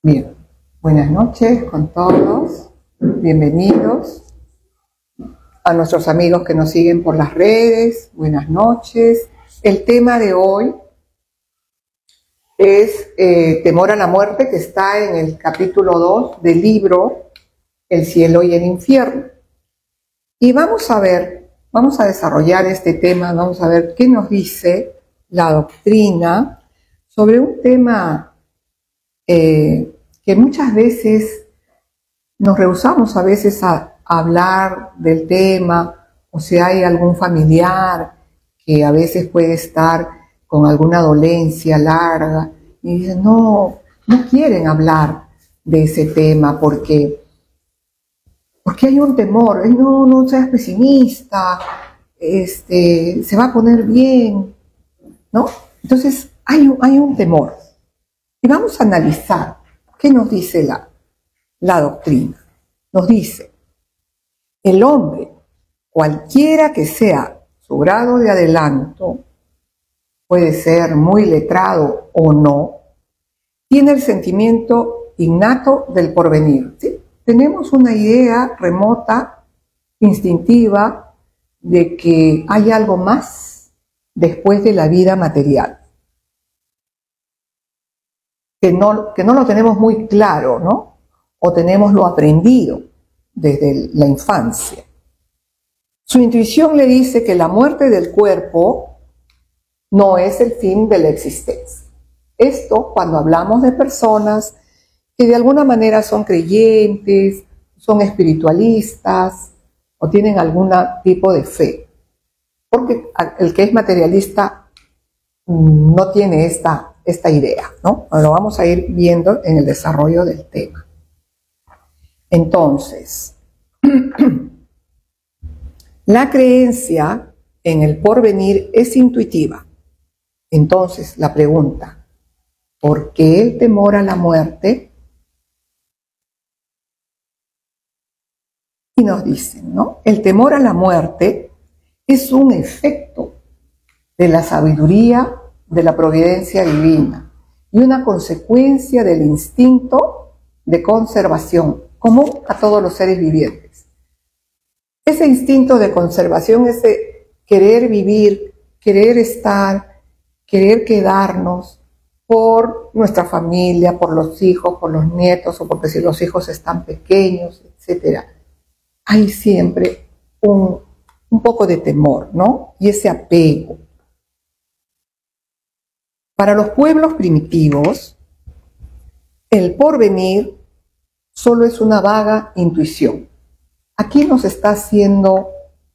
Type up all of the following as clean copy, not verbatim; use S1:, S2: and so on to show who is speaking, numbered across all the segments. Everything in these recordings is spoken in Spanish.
S1: Bien, buenas noches con todos, bienvenidos a nuestros amigos que nos siguen por las redes, buenas noches. El tema de hoy es temor a la muerte, que está en el capítulo 2 del libro El cielo y el infierno. Y vamos a desarrollar este tema, vamos a ver qué nos dice la doctrina sobre un tema que muchas veces nos rehusamos a hablar del tema, o si hay algún familiar que a veces puede estar con alguna dolencia larga y dicen no quieren hablar de ese tema porque hay un temor. No seas pesimista, se va a poner bien, ¿no? Entonces hay un temor. Y vamos a analizar qué nos dice la doctrina. Nos dice, el hombre, cualquiera que sea su grado de adelanto, puede ser muy letrado o no, tiene el sentimiento innato del porvenir, ¿sí? Tenemos una idea remota, instintiva, de que hay algo más después de la vida material. Que no lo tenemos muy claro, ¿no? O tenemos lo aprendido desde la infancia. Su intuición le dice que la muerte del cuerpo no es el fin de la existencia. Esto cuando hablamos de personas que de alguna manera son creyentes, son espiritualistas o tienen algún tipo de fe. Porque el que es materialista no tiene esta idea, ¿no? Lo vamos a ir viendo en el desarrollo del tema. Entonces, la creencia en el porvenir es intuitiva. Entonces, la pregunta, ¿por qué el temor a la muerte? Y nos dicen, ¿no? El temor a la muerte es un efecto de la sabiduría de la providencia divina y una consecuencia del instinto de conservación común a todos los seres vivientes. Ese instinto de conservación, ese querer vivir, querer estar, querer quedarnos por nuestra familia, por los hijos, por los nietos, o porque si los hijos están pequeños, etc. Hay siempre un poco de temor, ¿no? Y ese apego. Para los pueblos primitivos, el porvenir solo es una vaga intuición. Aquí nos está haciendo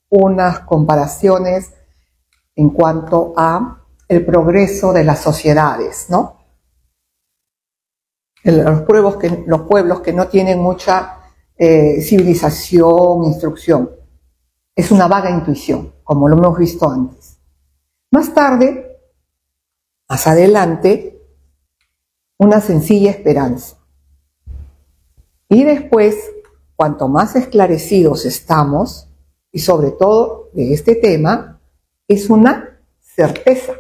S1: unas comparaciones en cuanto a el progreso de las sociedades, ¿no? Los pueblos que no tienen mucha civilización, instrucción. Es una vaga intuición, como lo hemos visto antes. Más adelante, una sencilla esperanza. Y después, cuanto más esclarecidos estamos, y sobre todo de este tema, es una certeza,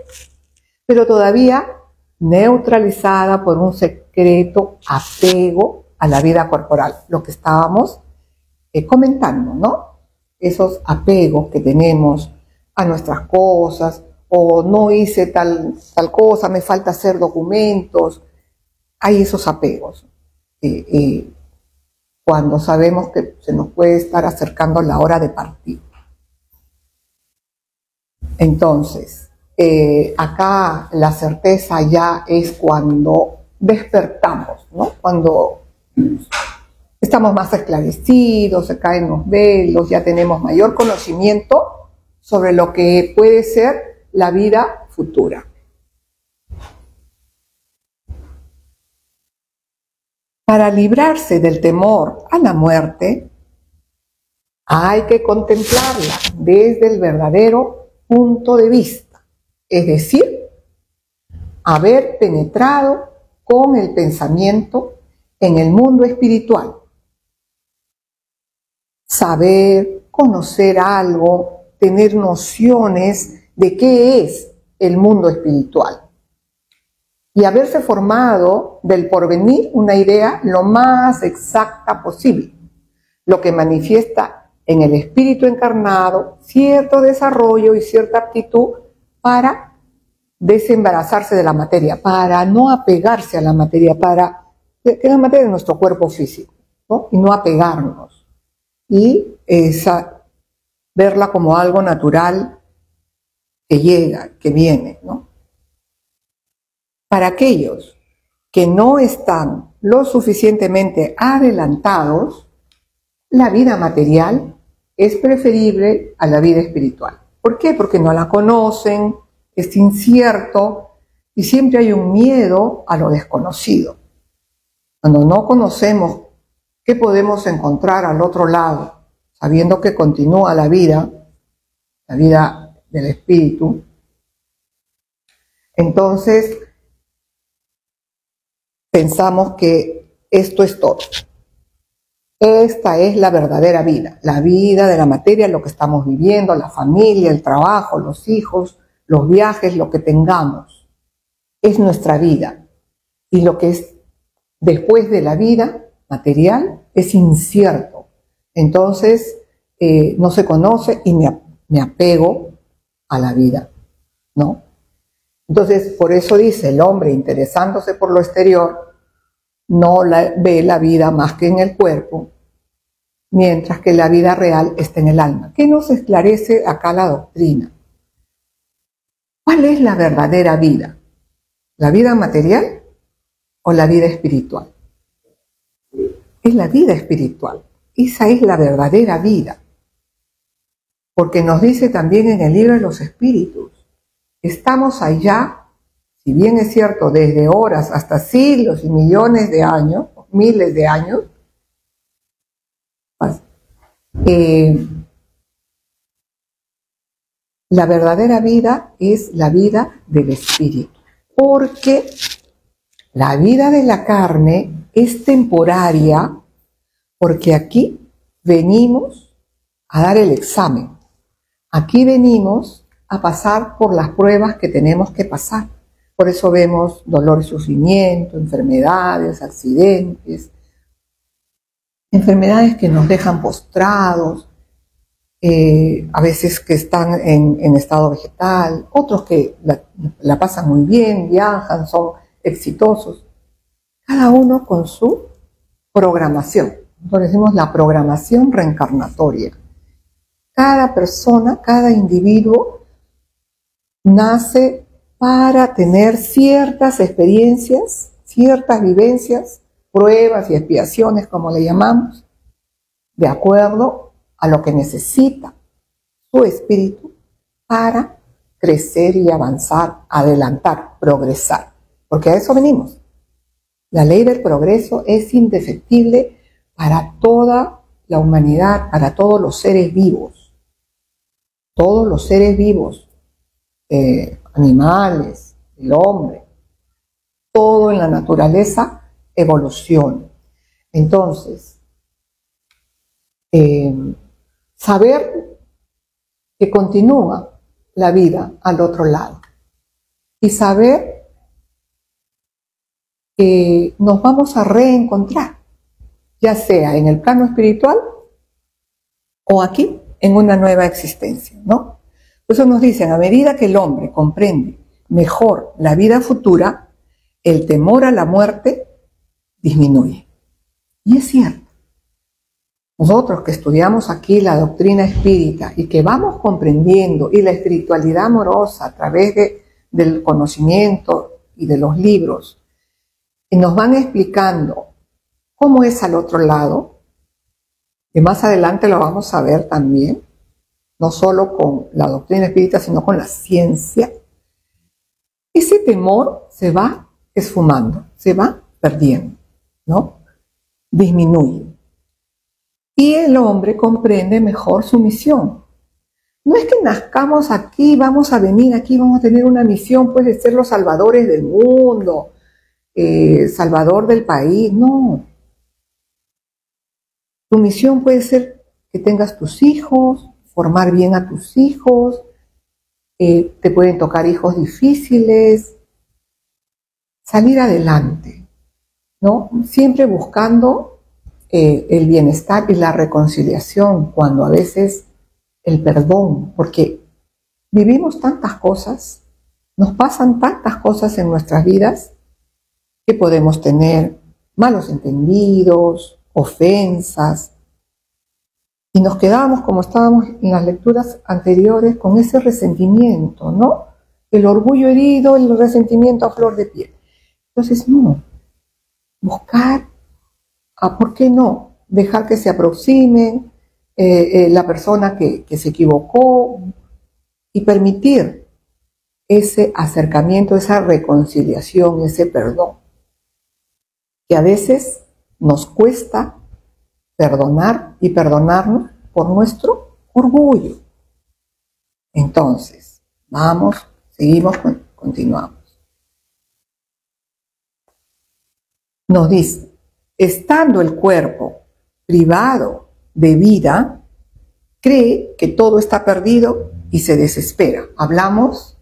S1: pero todavía neutralizada por un secreto apego a la vida corporal, lo que estábamos comentando, ¿no? Esos apegos que tenemos a nuestras cosas, o no hice tal cosa, me falta hacer documentos. Hay esos apegos. Cuando sabemos que se nos puede estar acercando la hora de partir. Entonces, acá la certeza ya es cuando despertamos, ¿no? Cuando estamos más esclarecidos, se caen los velos, ya tenemos mayor conocimiento sobre lo que puede ser la vida futura. Para librarse del temor a la muerte, hay que contemplarla desde el verdadero punto de vista, es decir, haber penetrado con el pensamiento en el mundo espiritual. Saber, conocer algo, tener nociones de qué es el mundo espiritual. y haberse formado del porvenir una idea lo más exacta posible, lo que manifiesta en el espíritu encarnado cierto desarrollo y cierta aptitud para desembarazarse de la materia, para no apegarse a la materia, para que la materia es nuestro cuerpo físico, ¿no? Y no apegarnos, y verla como algo natural que llega, que viene, ¿no? Para aquellos que no están lo suficientemente adelantados, la vida material es preferible a la vida espiritual. ¿Por qué? Porque no la conocen, es incierto y siempre hay un miedo a lo desconocido. Cuando no conocemos qué podemos encontrar al otro lado, sabiendo que continúa la vida del espíritu, entonces pensamos que esto es todo. Esta es la verdadera vida, la vida de la materia, lo que estamos viviendo, la familia, el trabajo, los hijos, los viajes, lo que tengamos. Es nuestra vida. Y lo que es después de la vida material es incierto. Entonces, no se conoce y me apego a la vida, ¿no? Entonces, por eso dice, el hombre interesándose por lo exterior no ve la vida más que en el cuerpo, mientras que la vida real está en el alma. ¿Qué nos esclarece acá la doctrina? ¿Cuál es la verdadera vida? ¿La vida material o la vida espiritual? Es la vida espiritual. Esa es la verdadera vida. Porque nos dice también en el libro de los espíritus, estamos allá, si bien es cierto, desde horas hasta siglos y millones de años, miles de años, la verdadera vida es la vida del espíritu, porque la vida de la carne es temporaria, porque aquí venimos a dar el examen, aquí venimos a pasar por las pruebas que tenemos que pasar. Por eso vemos dolor y sufrimiento, enfermedades, accidentes, enfermedades que nos dejan postrados, a veces que están en estado vegetal, otros que la pasan muy bien, viajan, son exitosos, cada uno con su programación. Nosotros decimos la programación reencarnatoria. Cada persona, cada individuo nace para tener ciertas experiencias, ciertas vivencias, pruebas y expiaciones, como le llamamos, de acuerdo a lo que necesita su espíritu para crecer y avanzar, adelantar, progresar. Porque a eso venimos. La ley del progreso es indefectible para toda la humanidad, para todos los seres vivos. Todos los seres vivos, animales, el hombre, todo en la naturaleza evoluciona. Entonces, saber que continúa la vida al otro lado y saber que nos vamos a reencontrar, ya sea en el plano espiritual o aquí en una nueva existencia, ¿no? Por eso nos dicen, a medida que el hombre comprende mejor la vida futura, el temor a la muerte disminuye. Y es cierto. Nosotros que estudiamos aquí la doctrina espírita y que vamos comprendiendo y la espiritualidad amorosa a través del conocimiento y de los libros, y nos van explicando cómo es al otro lado, y más adelante lo vamos a ver también, no solo con la doctrina espírita, sino con la ciencia, ese temor se va esfumando, se va perdiendo, ¿no? Disminuye. Y el hombre comprende mejor su misión. No es que nazcamos aquí, vamos a venir aquí, vamos a tener una misión, pues, de ser los salvadores del mundo, salvador del país, no. Tu misión puede ser que tengas tus hijos, formar bien a tus hijos, te pueden tocar hijos difíciles, salir adelante, ¿no? Siempre buscando el bienestar y la reconciliación, cuando a veces el perdón, porque vivimos tantas cosas, nos pasan tantas cosas en nuestras vidas que podemos tener malos entendidos, ofensas, y nos quedamos, como estábamos en las lecturas anteriores, con ese resentimiento, ¿no? El orgullo herido, el resentimiento a flor de piel. Entonces, no, buscar, ¿por qué no? Dejar que se aproximen la persona que se equivocó y permitir ese acercamiento, esa reconciliación, ese perdón, que a veces nos cuesta perdonar y perdonarnos por nuestro orgullo. Entonces, vamos, seguimos, continuamos. Nos dice, estando el cuerpo privado de vida, cree que todo está perdido y se desespera. Hablamos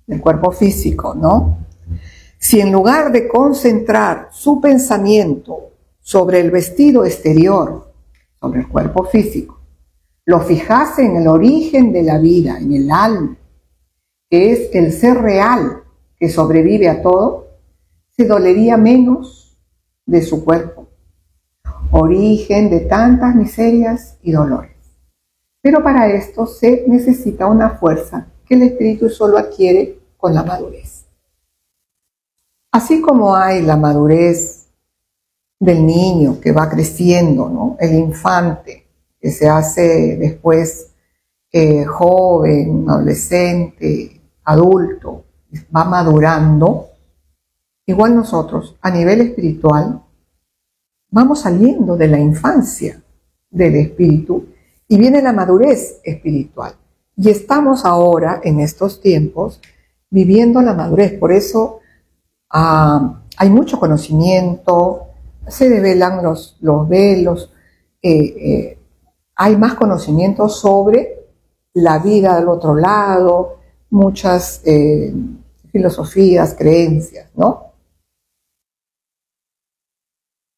S1: del cuerpo físico, ¿no? Si en lugar de concentrar su pensamiento sobre el vestido exterior, sobre el cuerpo físico, lo fijase en el origen de la vida, en el alma, que es el ser real que sobrevive a todo, se dolería menos de su cuerpo, origen de tantas miserias y dolores. Pero para esto se necesita una fuerza que el espíritu solo adquiere con la madurez. Así como hay la madurez del niño que va creciendo, ¿no? El infante que se hace después joven, adolescente, adulto, va madurando, igual nosotros a nivel espiritual vamos saliendo de la infancia del espíritu y viene la madurez espiritual. Y estamos ahora, en estos tiempos, viviendo la madurez. Por eso hay mucho conocimiento, se develan los velos, hay más conocimiento sobre la vida del otro lado, muchas filosofías, creencias, ¿no?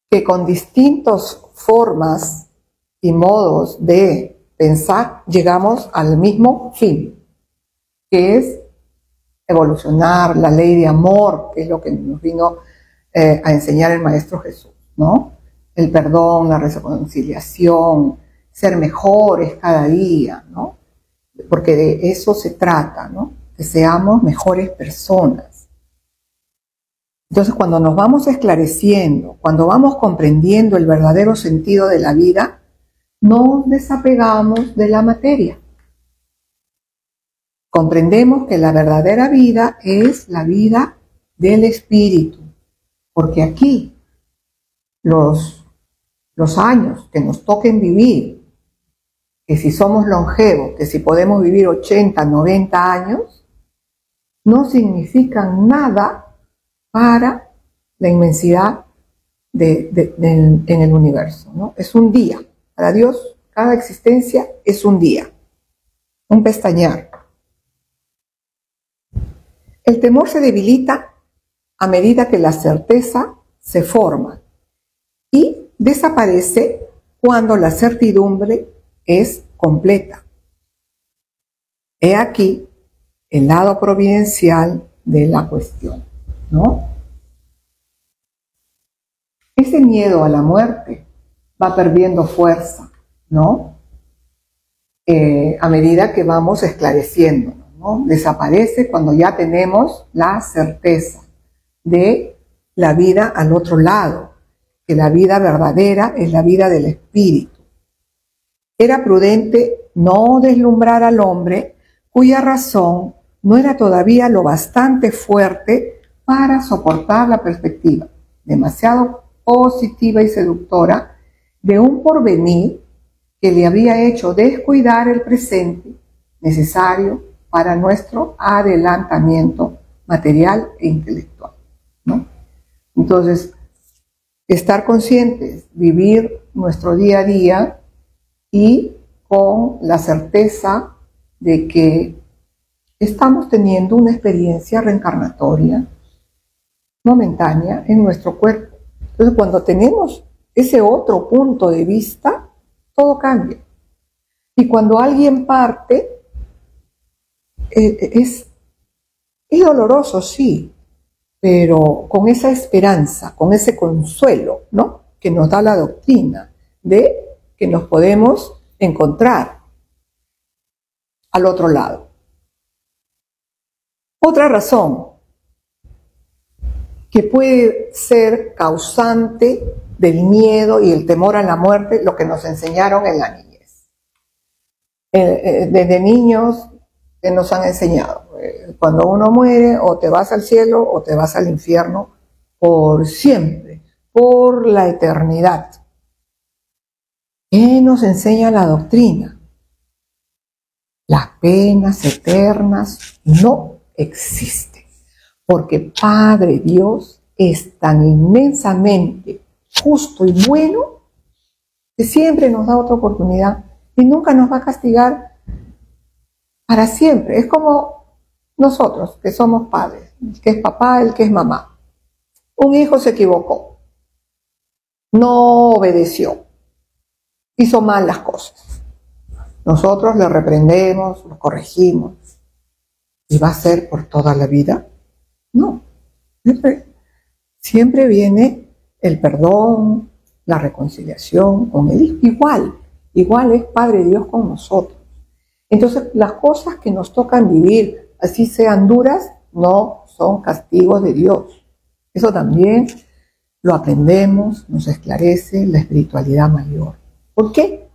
S1: Que con distintas formas y modos de pensar llegamos al mismo fin, que es evolucionar, la ley de amor, que es lo que nos vino a enseñar el Maestro Jesús, ¿no? El perdón, la reconciliación, ser mejores cada día, ¿no? Porque de eso se trata, ¿no? Que seamos mejores personas. Entonces, cuando nos vamos esclareciendo, cuando vamos comprendiendo el verdadero sentido de la vida, nos desapegamos de la materia. Comprendemos que la verdadera vida es la vida del espíritu, porque aquí los años que nos toquen vivir, que si somos longevos, que si podemos vivir 80, 90 años, no significan nada para la inmensidad en el universo, ¿no? Es un día. Para Dios, cada existencia es un día, un pestañear. El temor se debilita a medida que la certeza se forma y desaparece cuando la certidumbre es completa. He aquí el lado providencial de la cuestión, ¿no? Ese miedo a la muerte va perdiendo fuerza, ¿no? A medida que vamos esclareciendo, ¿no? Desaparece cuando ya tenemos la certeza de la vida al otro lado, que la vida verdadera es la vida del espíritu. Era prudente no deslumbrar al hombre cuya razón no era todavía lo bastante fuerte para soportar la perspectiva demasiado positiva y seductora de un porvenir que le había hecho descuidar el presente necesario para nuestro adelantamiento material e intelectual, ¿no? Entonces, estar conscientes, vivir nuestro día a día y con la certeza de que estamos teniendo una experiencia reencarnatoria momentánea en nuestro cuerpo. Entonces, cuando tenemos ese otro punto de vista, todo cambia. Y cuando alguien parte, es doloroso, sí, pero con esa esperanza, con ese consuelo, ¿no?, que nos da la doctrina de que nos podemos encontrar al otro lado. Otra razón que puede ser causante del miedo y el temor a la muerte, lo que nos enseñaron en la niñez. Desde niños nos han enseñado, cuando uno muere, o te vas al cielo o te vas al infierno por siempre, por la eternidad. ¿Qué nos enseña la doctrina? Las penas eternas no existen, porque Padre Dios es tan inmensamente justo y bueno que siempre nos da otra oportunidad y nunca nos va a castigar para siempre. Es como nosotros, que somos padres, el que es papá, el que es mamá. Un hijo se equivocó, no obedeció, hizo mal las cosas. Nosotros le reprendemos, lo corregimos. ¿Y va a ser por toda la vida? No. Siempre viene el perdón, la reconciliación con el hijo. Igual es Padre Dios con nosotros. Entonces, las cosas que nos tocan vivir, así sean duras, no son castigos de Dios. Eso también lo aprendemos, nos esclarece la espiritualidad mayor. ¿Por qué?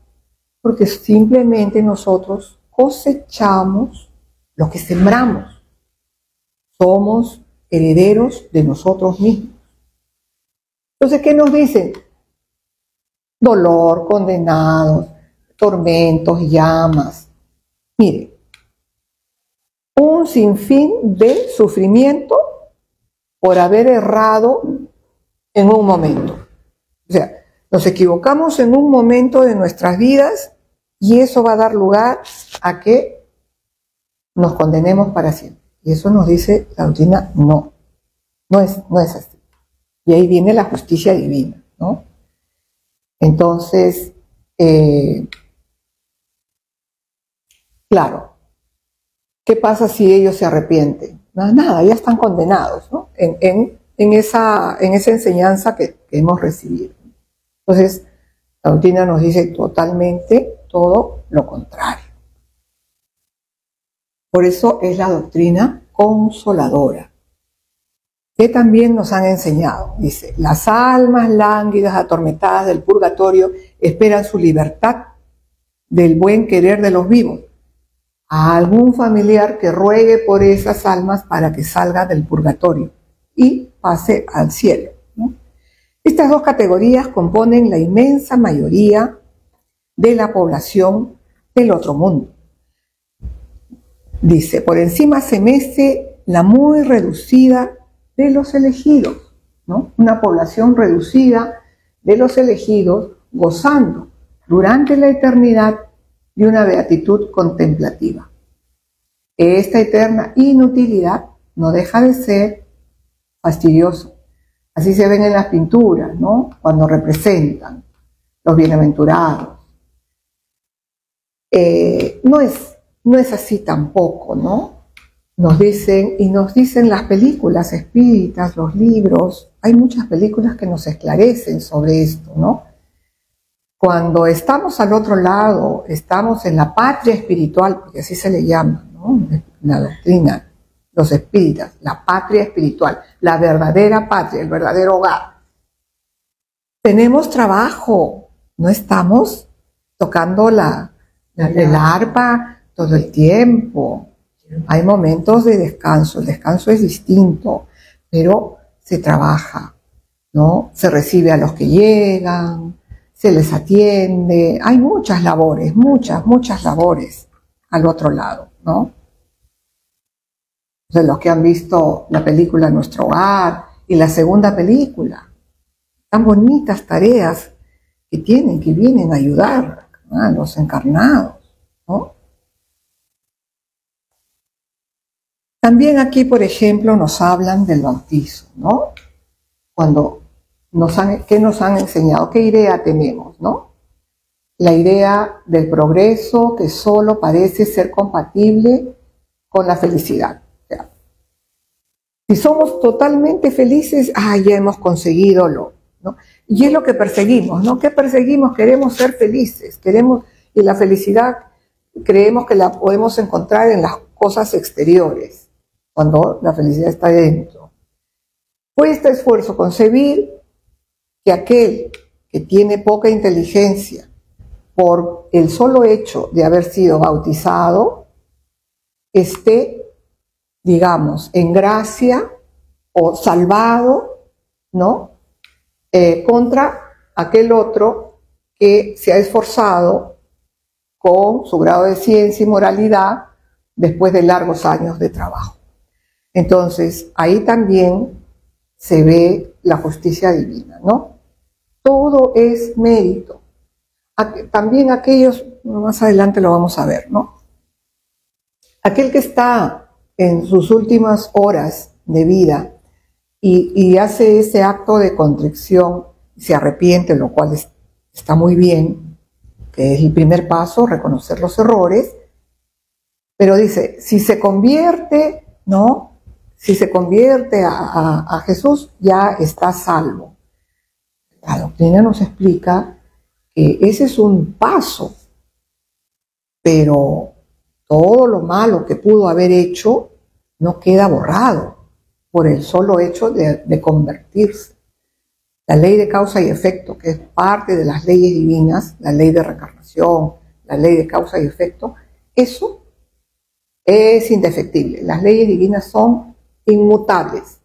S1: Porque simplemente nosotros cosechamos lo que sembramos. Somos herederos de nosotros mismos. Entonces, ¿qué nos dicen? Dolor, condenados, tormentos, llamas. Mire, un sinfín de sufrimiento por haber errado en un momento. O sea, nos equivocamos en un momento de nuestras vidas y eso va a dar lugar a que nos condenemos para siempre. Y eso nos dice la doctrina, no es así. Y ahí viene la justicia divina, ¿no? Entonces, claro, ¿qué pasa si ellos se arrepienten? Nada, ya están condenados, ¿no? En esa enseñanza que hemos recibido. Entonces, la doctrina nos dice totalmente todo lo contrario. Por eso es la doctrina consoladora, que también nos han enseñado. Dice, las almas lánguidas, atormentadas del purgatorio, esperan su libertad del buen querer de los vivos. A algún familiar que ruegue por esas almas para que salga del purgatorio y pase al cielo, ¿no? Estas dos categorías componen la inmensa mayoría de la población del otro mundo. Dice, por encima se mece la muy reducida de los elegidos, ¿no? Una población reducida de los elegidos gozando durante la eternidad de una beatitud contemplativa. Esta eterna inutilidad no deja de ser fastidiosa. Así se ven en las pinturas, ¿no? Cuando representan los bienaventurados. No es así tampoco, ¿no? Nos dicen las películas espíritas, los libros, hay muchas películas que nos esclarecen sobre esto, ¿no? Cuando estamos al otro lado, estamos en la patria espiritual, porque así se le llama, ¿no? La doctrina, los espíritas, la patria espiritual, la verdadera patria, el verdadero hogar. Tenemos trabajo, no estamos tocando el arpa todo el tiempo. Hay momentos de descanso, el descanso es distinto, pero se trabaja, ¿no? Se recibe a los que llegan, se les atiende, hay muchas labores, muchas labores al otro lado, ¿no? De los que han visto la película Nuestro Hogar y la segunda película, tan bonitas tareas que vienen a ayudar a los encarnados, ¿no? También aquí, por ejemplo, nos hablan del bautizo, ¿no? Cuando ¿qué nos han enseñado? ¿Qué idea tenemos, no? La idea del progreso que solo parece ser compatible con la felicidad. O sea, si somos totalmente felices, ya hemos conseguido ¿no? Y es lo que perseguimos, ¿no? ¿Qué perseguimos? Queremos ser felices, y la felicidad creemos que la podemos encontrar en las cosas exteriores, cuando la felicidad está dentro. Cuesta esfuerzo concebir que aquel que tiene poca inteligencia por el solo hecho de haber sido bautizado esté, digamos, en gracia o salvado, ¿no? Contra aquel otro que se ha esforzado con su grado de ciencia y moralidad después de largos años de trabajo. Entonces, ahí también se ve la justicia divina, ¿no? Todo es mérito. También aquellos, más adelante lo vamos a ver, ¿no? Aquel que está en sus últimas horas de vida y hace ese acto de contrición, se arrepiente, lo cual está muy bien, que es el primer paso, reconocer los errores, pero dice, si se convierte, ¿no? Si se convierte a Jesús, ya está salvo. La doctrina nos explica que ese es un paso, pero todo lo malo que pudo haber hecho no queda borrado por el solo hecho de convertirse. La ley de causa y efecto, que es parte de las leyes divinas, la ley de reencarnación, la ley de causa y efecto, eso es indefectible. Las leyes divinas son inmutables.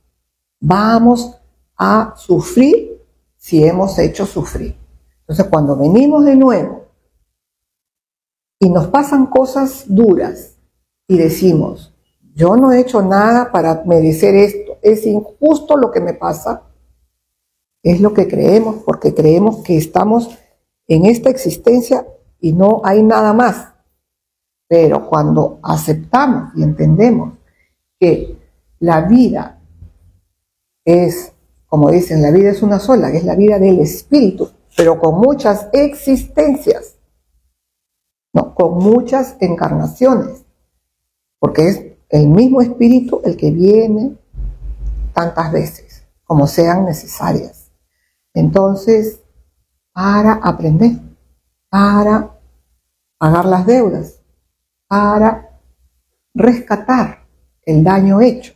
S1: Vamos a sufrir si hemos hecho sufrir. Entonces, cuando venimos de nuevo y nos pasan cosas duras y decimos, yo no he hecho nada para merecer esto, es injusto lo que me pasa, es lo que creemos, porque creemos que estamos en esta existencia y no hay nada más. Pero cuando aceptamos y entendemos que la vida es, como dicen, la vida es una sola, es la vida del espíritu, pero con muchas existencias, no, con muchas encarnaciones, porque es el mismo espíritu el que viene tantas veces, como sean necesarias. Entonces, para aprender, para pagar las deudas, para rescatar el daño hecho.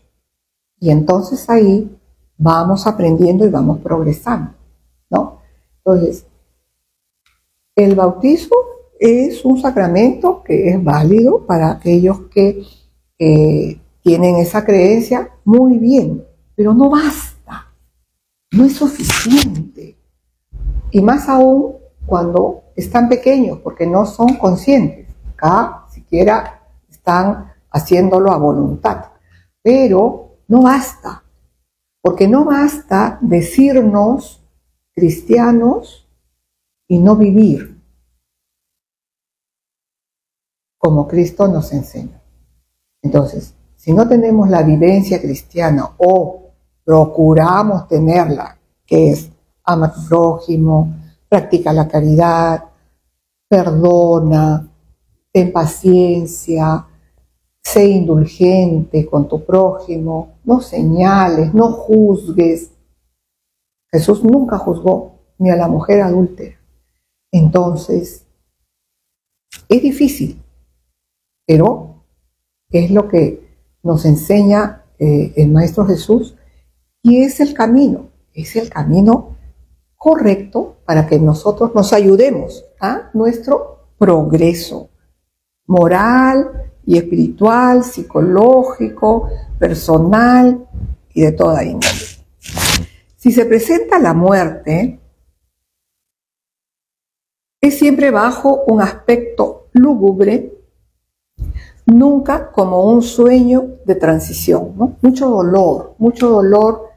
S1: Y entonces ahí vamos aprendiendo y vamos progresando, ¿no? Entonces, el bautizo es un sacramento que es válido para aquellos que tienen esa creencia, muy bien, pero no basta, no es suficiente. Y más aún cuando están pequeños, porque no son conscientes. Acá siquiera están haciéndolo a voluntad. Pero no basta, porque no basta decirnos cristianos y no vivir como Cristo nos enseña. Entonces, si no tenemos la vivencia cristiana o procuramos tenerla, que es ama a tu prójimo, practica la caridad, perdona, ten paciencia, sé indulgente con tu prójimo, no señales, no juzgues. Jesús nunca juzgó ni a la mujer adúltera. Entonces, es difícil, pero es lo que nos enseña el Maestro Jesús y es el camino correcto para que nosotros nos ayudemos a nuestro progreso moral y espiritual, psicológico, personal y de toda índole. Si se presenta la muerte, es siempre bajo un aspecto lúgubre, nunca como un sueño de transición, ¿no? Mucho dolor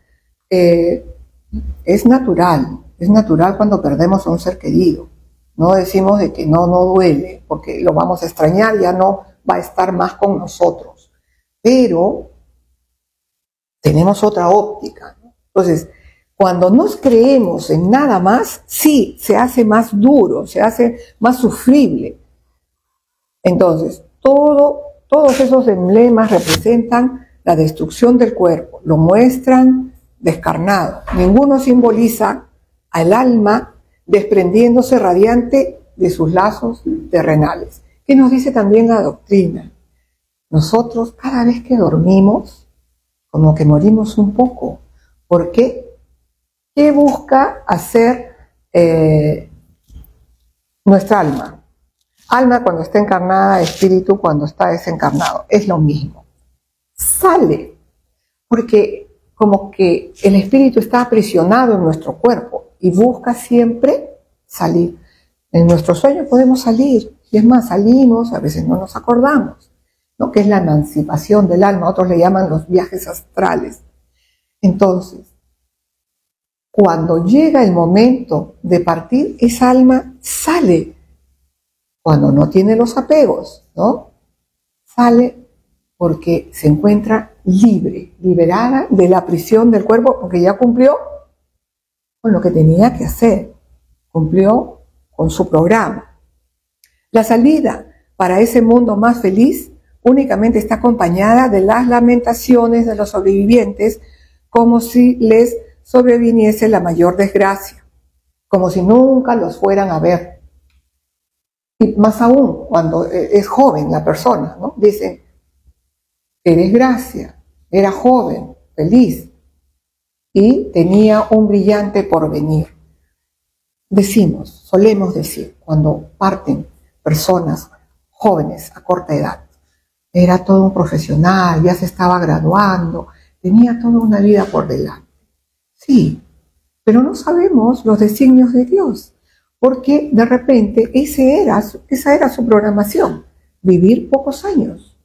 S1: es natural cuando perdemos a un ser querido. No decimos de que no duele, porque lo vamos a extrañar, ya no va a estar más con nosotros. Pero tenemos otra óptica, ¿no? Entonces, cuando nos creemos en nada más, sí, se hace más duro, se hace más sufrible. Entonces, todos esos emblemas representan la destrucción del cuerpo, lo muestran descarnado. Ninguno simboliza al alma desprendiéndose radiante de sus lazos terrenales. ¿Qué nos dice también la doctrina? Nosotros, cada vez que dormimos, como que morimos un poco. ¿Por qué? ¿Qué busca hacer nuestra alma? Alma cuando está encarnada, espíritu cuando está desencarnado. Es lo mismo. Sale, porque como que el espíritu está aprisionado en nuestro cuerpo y busca siempre salir. En nuestros sueños podemos salir, y es más, salimos, a veces no nos acordamos, ¿no? Que es la emancipación del alma, otros le llaman los viajes astrales. Entonces, cuando llega el momento de partir, esa alma sale, cuando no tiene los apegos, ¿no? Sale porque se encuentra libre, liberada de la prisión del cuerpo, porque ya cumplió con lo que tenía que hacer, cumplió con su programa. La salida para ese mundo más feliz únicamente está acompañada de las lamentaciones de los sobrevivientes, como si les sobreviniese la mayor desgracia, como si nunca los fueran a ver. Y más aún, cuando es joven la persona, ¿no? Dicen, qué desgracia, era joven, feliz, y tenía un brillante porvenir. Solemos decir, cuando parten personas jóvenes a corta edad, era todo un profesional, ya se estaba graduando, tenía toda una vida por delante. Sí, pero no sabemos los designios de Dios, porque de repente esa era su programación, vivir pocos años.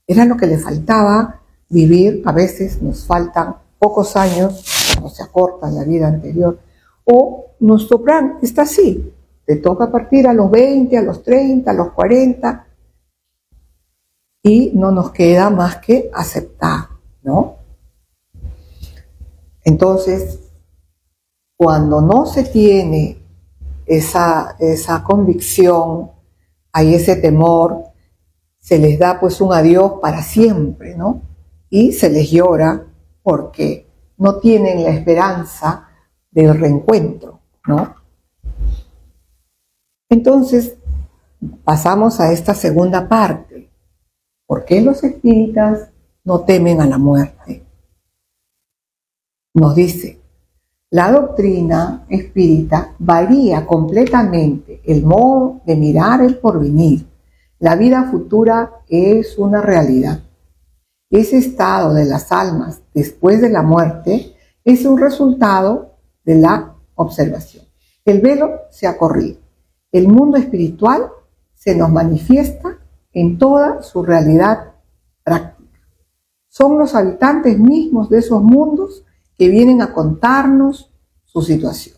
S1: Era lo que le faltaba vivir, a veces nos faltan pocos años, o se acorta la vida anterior, o nuestro plan está así, te toca partir a los 20, a los 30, a los 40, y no nos queda más que aceptar, ¿no? Entonces, cuando no se tiene esa convicción, hay ese temor, se les da pues un adiós para siempre, ¿no? Y se les llora porque no tienen la esperanza del reencuentro, ¿no? Entonces, pasamos a esta segunda parte. ¿Por qué los espíritas no temen a la muerte? Nos dice, la doctrina espírita varía completamente el modo de mirar el porvenir. La vida futura es una realidad. Ese estado de las almas después de la muerte es un resultado de la observación. El velo se ha corrido. El mundo espiritual se nos manifiesta en toda su realidad práctica. Son los habitantes mismos de esos mundos que vienen a contarnos su situación.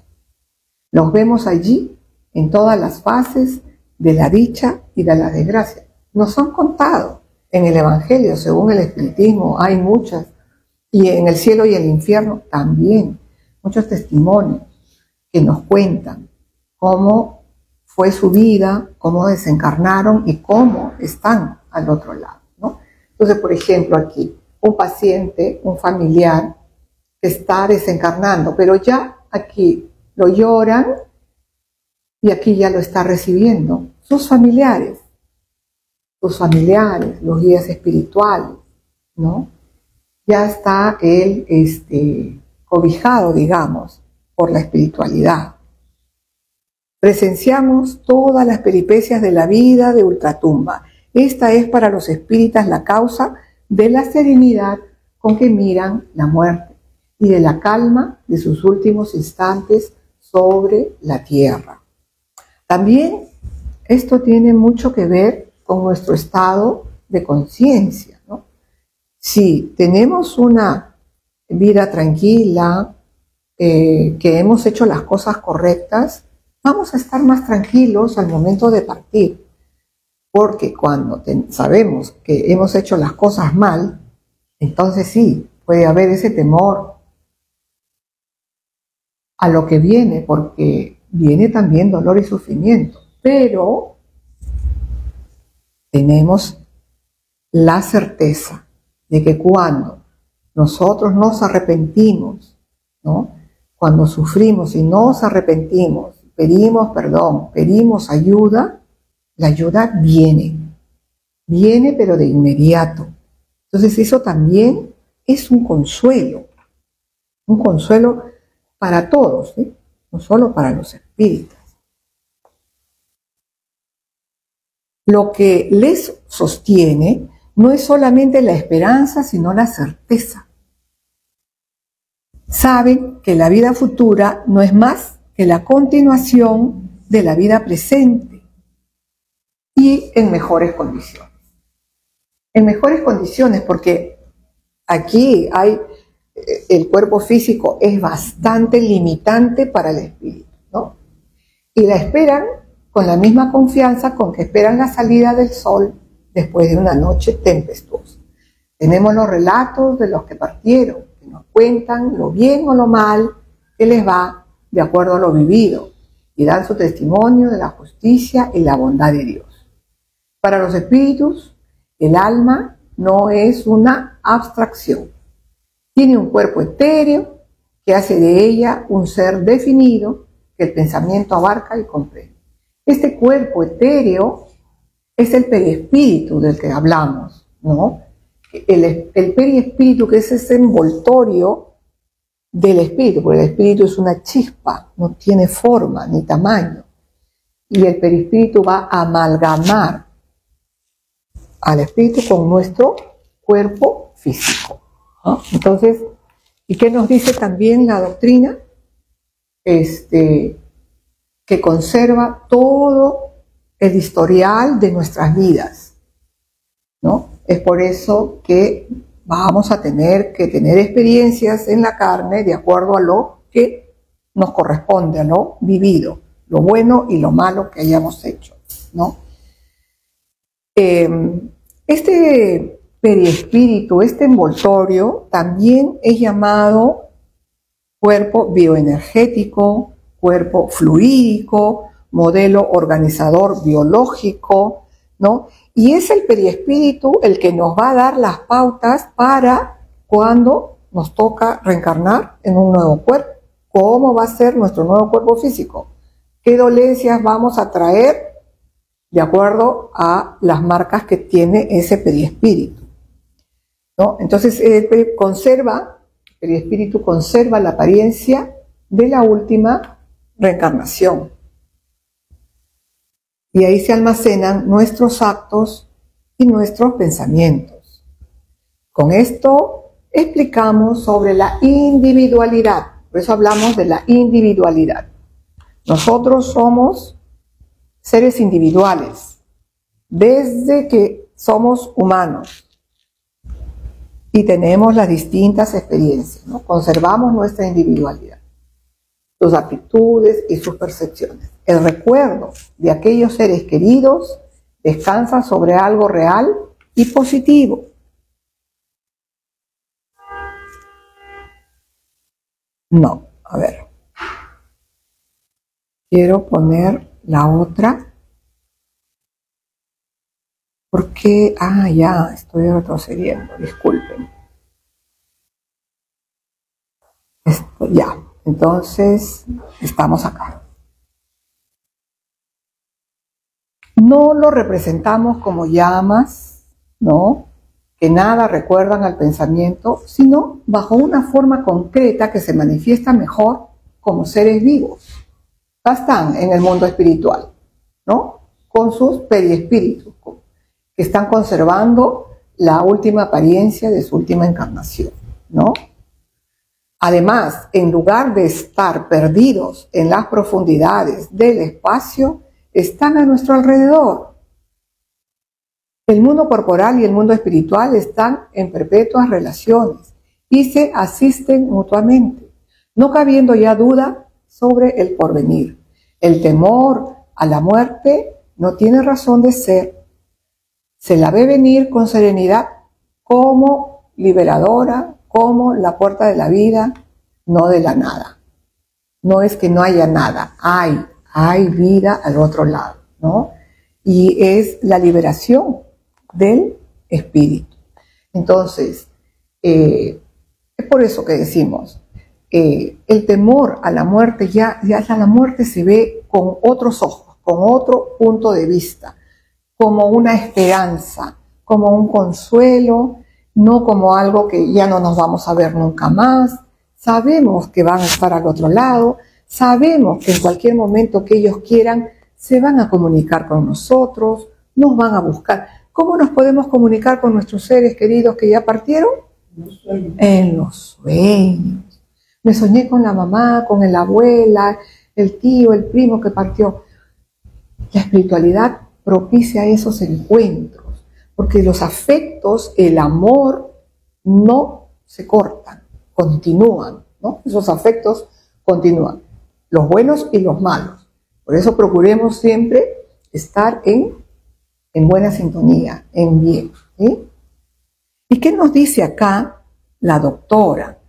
S1: Los vemos allí en todas las fases de la dicha y de la desgracia. Nos han contado en el Evangelio, según el espiritismo, hay muchas, y en el cielo y el infierno también, muchos testimonios que nos cuentan cómo fue su vida, cómo desencarnaron y cómo están al otro lado, ¿no? Entonces, por ejemplo, aquí, un paciente, un familiar que está desencarnando, pero ya aquí lo lloran y aquí ya lo está recibiendo sus familiares, los guías espirituales, ¿no? Ya está él cobijado, digamos, por la espiritualidad. Presenciamos todas las peripecias de la vida de ultratumba. Esta es para los espíritas la causa de la serenidad con que miran la muerte y de la calma de sus últimos instantes sobre la tierra. También esto tiene mucho que ver con nuestro estado de conciencia, ¿no? Si tenemos una vida tranquila, que hemos hecho las cosas correctas, vamos a estar más tranquilos al momento de partir, porque cuando sabemos que hemos hecho las cosas mal, entonces sí, puede haber ese temor a lo que viene, porque viene también dolor y sufrimiento, pero tenemos la certeza de que cuando nosotros nos arrepentimos, ¿no? Cuando sufrimos y nos arrepentimos, pedimos perdón, pedimos ayuda, la ayuda viene pero de inmediato. Entonces eso también es un consuelo para todos, ¿sí? No solo para los espíritus. Lo que les sostiene no es solamente la esperanza, sino la certeza. Saben que la vida futura no es más que la continuación de la vida presente y en mejores condiciones. En mejores condiciones, porque aquí el cuerpo físico es bastante limitante para el espíritu, ¿no? Y la esperan con la misma confianza con que esperan la salida del sol después de una noche tempestuosa. Tenemos los relatos de los que partieron, que nos cuentan lo bien o lo mal que les va de acuerdo a lo vivido y dan su testimonio de la justicia y la bondad de Dios. Para los espíritus, el alma no es una abstracción. Tiene un cuerpo etéreo que hace de ella un ser definido que el pensamiento abarca y comprende. Este cuerpo etéreo es el periespíritu del que hablamos, ¿no? El periespíritu, que es ese envoltorio del espíritu, porque el espíritu es una chispa, no tiene forma ni tamaño. Y el perispíritu va a amalgamar al espíritu con nuestro cuerpo físico, ¿no? Entonces, ¿y qué nos dice también la doctrina? Que conserva todo el historial de nuestras vidas, ¿no? Es por eso que vamos a tener que tener experiencias en la carne de acuerdo a lo que nos corresponde, a lo vivido, lo bueno y lo malo que hayamos hecho, ¿no? Este periespíritu, este envoltorio, también es llamado cuerpo bioenergético, cuerpo fluídico, modelo organizador biológico, ¿no? Y es el periespíritu el que nos va a dar las pautas para cuando nos toca reencarnar en un nuevo cuerpo. ¿Cómo va a ser nuestro nuevo cuerpo físico? ¿Qué dolencias vamos a traer de acuerdo a las marcas que tiene ese periespíritu, ¿no? Entonces, el periespíritu conserva la apariencia de la última reencarnación. Y ahí se almacenan nuestros actos y nuestros pensamientos. Con esto explicamos sobre la individualidad. Por eso hablamos de la individualidad. Nosotros somos seres individuales desde que somos humanos y tenemos las distintas experiencias, ¿no? Conservamos nuestra individualidad, sus actitudes y sus percepciones. El recuerdo de aquellos seres queridos descansa sobre algo real y positivo. No, a ver. Quiero poner la otra. Porque, ya, estoy retrocediendo, disculpen. Ya, entonces, estamos acá. No lo representamos como llamas, ¿no? Que nada recuerdan al pensamiento, sino bajo una forma concreta que se manifiesta mejor como seres vivos. Ya están en el mundo espiritual, ¿no? Con sus periespíritus, que están conservando la última apariencia de su última encarnación, ¿no? Además, en lugar de estar perdidos en las profundidades del espacio, están a nuestro alrededor. El mundo corporal y el mundo espiritual están en perpetuas relaciones y se asisten mutuamente, no cabiendo ya duda sobre el porvenir. El temor a la muerte no tiene razón de ser. Se la ve venir con serenidad como liberadora como la puerta de la vida, no de la nada. No es que no haya nada, hay vida al otro lado, ¿no? Y es la liberación del espíritu. Entonces, es por eso que decimos, el temor a la muerte, ya la muerte se ve con otros ojos, con otro punto de vista, como una esperanza, como un consuelo, no como algo que ya no nos vamos a ver nunca más. Sabemos que van a estar al otro lado, sabemos que en cualquier momento que ellos quieran, se van a comunicar con nosotros, nos van a buscar. ¿Cómo nos podemos comunicar con nuestros seres queridos que ya partieron? En los sueños. Me soñé con la mamá, con la abuela, el tío, el primo que partió. La espiritualidad propicia esos encuentros, porque los afectos, el amor, no se cortan, continúan, ¿no? Esos afectos continúan, los buenos y los malos. Por eso procuremos siempre estar en buena sintonía, en bien, ¿sí? ¿Y qué nos dice acá la doctora?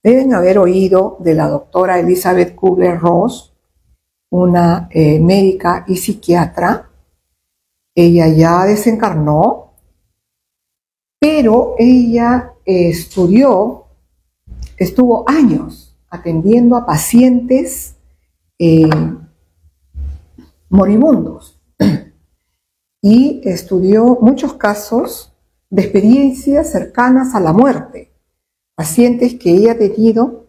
S1: Deben haber oído de la doctora Elizabeth Kubler-Ross, una médica y psiquiatra. Ella ya desencarnó, pero ella estuvo años atendiendo a pacientes moribundos y estudió muchos casos de experiencias cercanas a la muerte, pacientes que ella ha tenido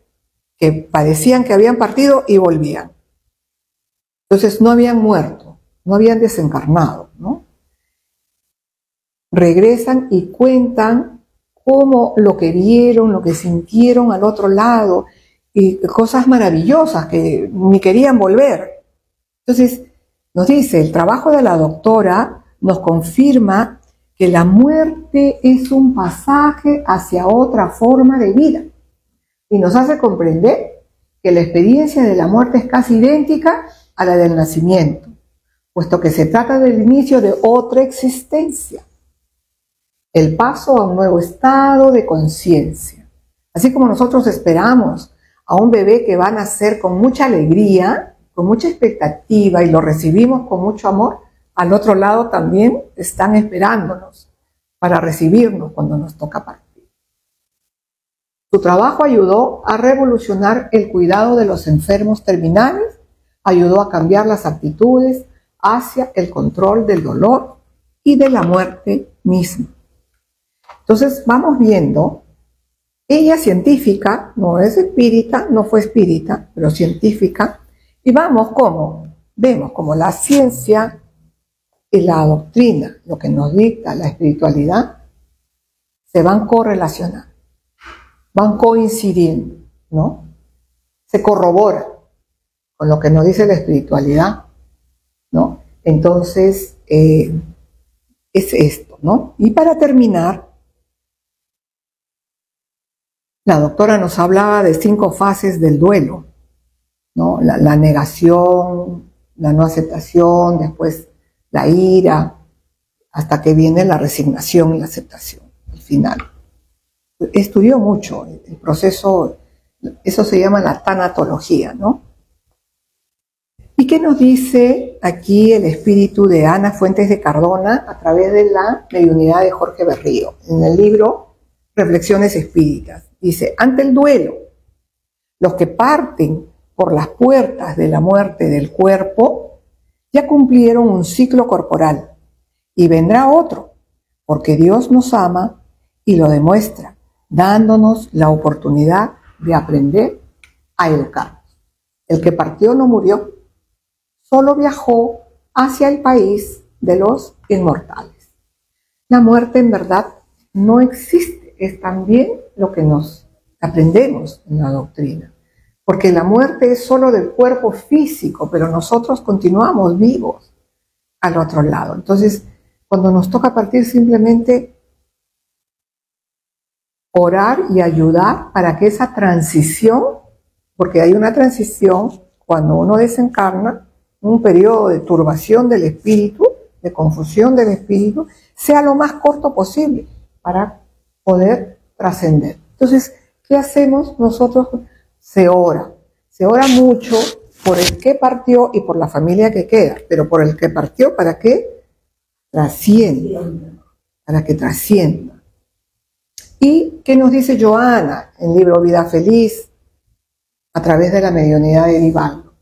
S1: que parecían que habían partido y volvían. Entonces no habían muerto, no habían desencarnado, ¿no? Regresan y cuentan cómo lo que vieron, lo que sintieron al otro lado, y cosas maravillosas que ni querían volver. Entonces nos dice, el trabajo de la doctora nos confirma que la muerte es un pasaje hacia otra forma de vida y nos hace comprender que la experiencia de la muerte es casi idéntica a la del nacimiento, puesto que se trata del inicio de otra existencia, el paso a un nuevo estado de conciencia. Así como nosotros esperamos a un bebé que va a nacer con mucha alegría, con mucha expectativa y lo recibimos con mucho amor, al otro lado también están esperándonos para recibirnos cuando nos toca partir. Su trabajo ayudó a revolucionar el cuidado de los enfermos terminales, ayudó a cambiar las actitudes hacia el control del dolor y de la muerte misma. Entonces vamos viendo, ella científica, no es espírita, no fue espírita, pero científica, y vemos como la ciencia y la doctrina, lo que nos dicta la espiritualidad, se van correlacionando, van coincidiendo, ¿no? Se corrobora con lo que nos dice la espiritualidad, ¿no? Entonces, es esto, ¿no? Y para terminar, la doctora nos hablaba de 5 fases del duelo, ¿no? La negación, la no aceptación, después la ira, hasta que viene la resignación y la aceptación, al final. Estudió mucho el proceso, eso se llama la tanatología, ¿no? ¿Y qué nos dice aquí el espíritu de Ana Fuentes de Cardona a través de la mediunidad de Jorge Berrío? En el libro Reflexiones Espíritas, dice, ante el duelo, los que parten por las puertas de la muerte del cuerpo ya cumplieron un ciclo corporal y vendrá otro, porque Dios nos ama y lo demuestra, dándonos la oportunidad de aprender a educarnos. El que partió no murió, solo viajó hacia el país de los inmortales. La muerte en verdad no existe, es también lo que nos aprendemos en la doctrina. Porque la muerte es solo del cuerpo físico, pero nosotros continuamos vivos al otro lado. Entonces, cuando nos toca partir, simplemente orar y ayudar para que esa transición, porque hay una transición cuando uno desencarna, un periodo de turbación del espíritu, de confusión del espíritu, sea lo más corto posible para poder trascender. Entonces, ¿qué hacemos nosotros? Se ora mucho por el que partió y por la familia que queda, pero por el que partió, ¿para qué? Trascienda, para que trascienda. ¿Y qué nos dice Joana en el libro Vida Feliz a través de la mediunidad de Divaldo?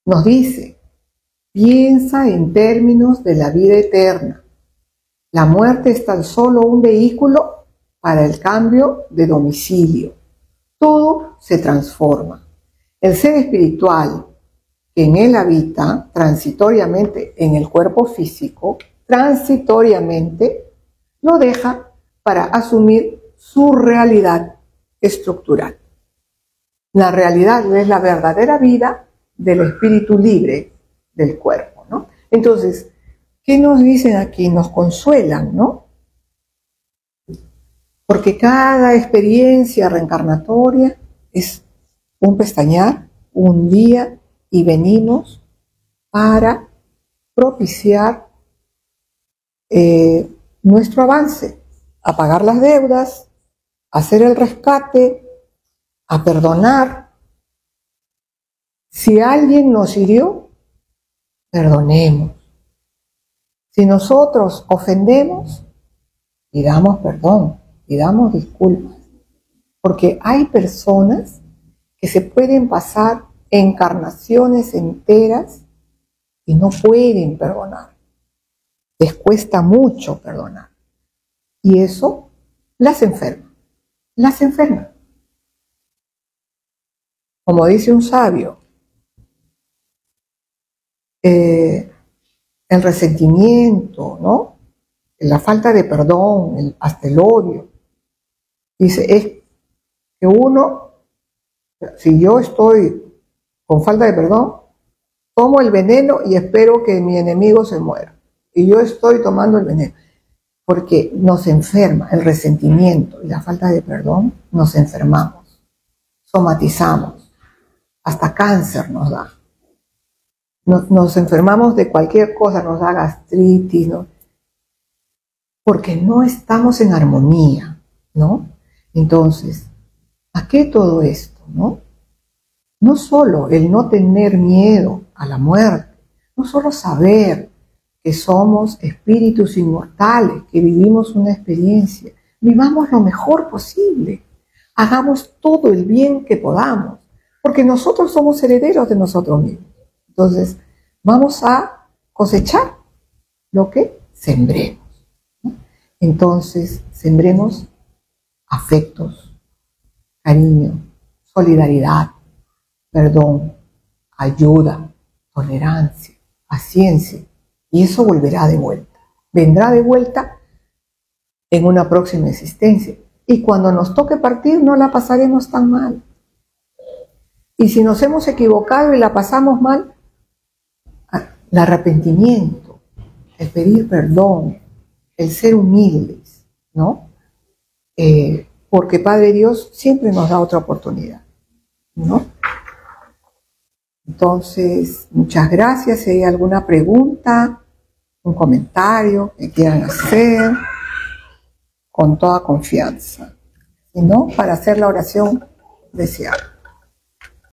S1: Nos dice, piensa en términos de la vida eterna. La muerte es tan solo un vehículo para el cambio de domicilio. Todo se transforma. El ser espiritual que en él habita transitoriamente en el cuerpo físico, transitoriamente lo deja para asumir su realidad estructural. La realidad es la verdadera vida del espíritu libre del cuerpo, ¿no? Entonces, ¿qué nos dicen aquí? Nos consuelan, ¿no? Porque cada experiencia reencarnatoria es un pestañear, un día, y venimos para propiciar nuestro avance, a pagar las deudas, a hacer el rescate, a perdonar. Si alguien nos hirió, perdonemos. Si nosotros ofendemos, pidamos perdón, pidamos disculpas. Porque hay personas que se pueden pasar encarnaciones enteras y no pueden perdonar. Les cuesta mucho perdonar. Y eso las enferma. Las enferma. Como dice un sabio, el resentimiento, ¿no? La falta de perdón, hasta el odio. Dice, es que uno, si yo estoy con falta de perdón, tomo el veneno y espero que mi enemigo se muera. Y yo estoy tomando el veneno. Porque nos enferma el resentimiento y la falta de perdón, nos enfermamos, somatizamos, hasta cáncer nos da. Nos enfermamos de cualquier cosa, nos da gastritis, ¿no? Porque no estamos en armonía, ¿no? Entonces, ¿a qué todo esto, no? No solo el no tener miedo a la muerte, no solo saber que somos espíritus inmortales, que vivimos una experiencia, vivamos lo mejor posible, hagamos todo el bien que podamos, porque nosotros somos herederos de nosotros mismos. Entonces, vamos a cosechar lo que sembremos, ¿no? Entonces, sembremos afectos, cariño, solidaridad, perdón, ayuda, tolerancia, paciencia, y eso volverá de vuelta. Vendrá de vuelta en una próxima existencia. Y cuando nos toque partir, no la pasaremos tan mal. Y si nos hemos equivocado y la pasamos mal, el arrepentimiento, el pedir perdón, el ser humildes, ¿no? Porque Padre Dios siempre nos da otra oportunidad, ¿no? Entonces, muchas gracias. Si hay alguna pregunta, un comentario que quieran hacer, con toda confianza. Si no, para hacer la oración deseada.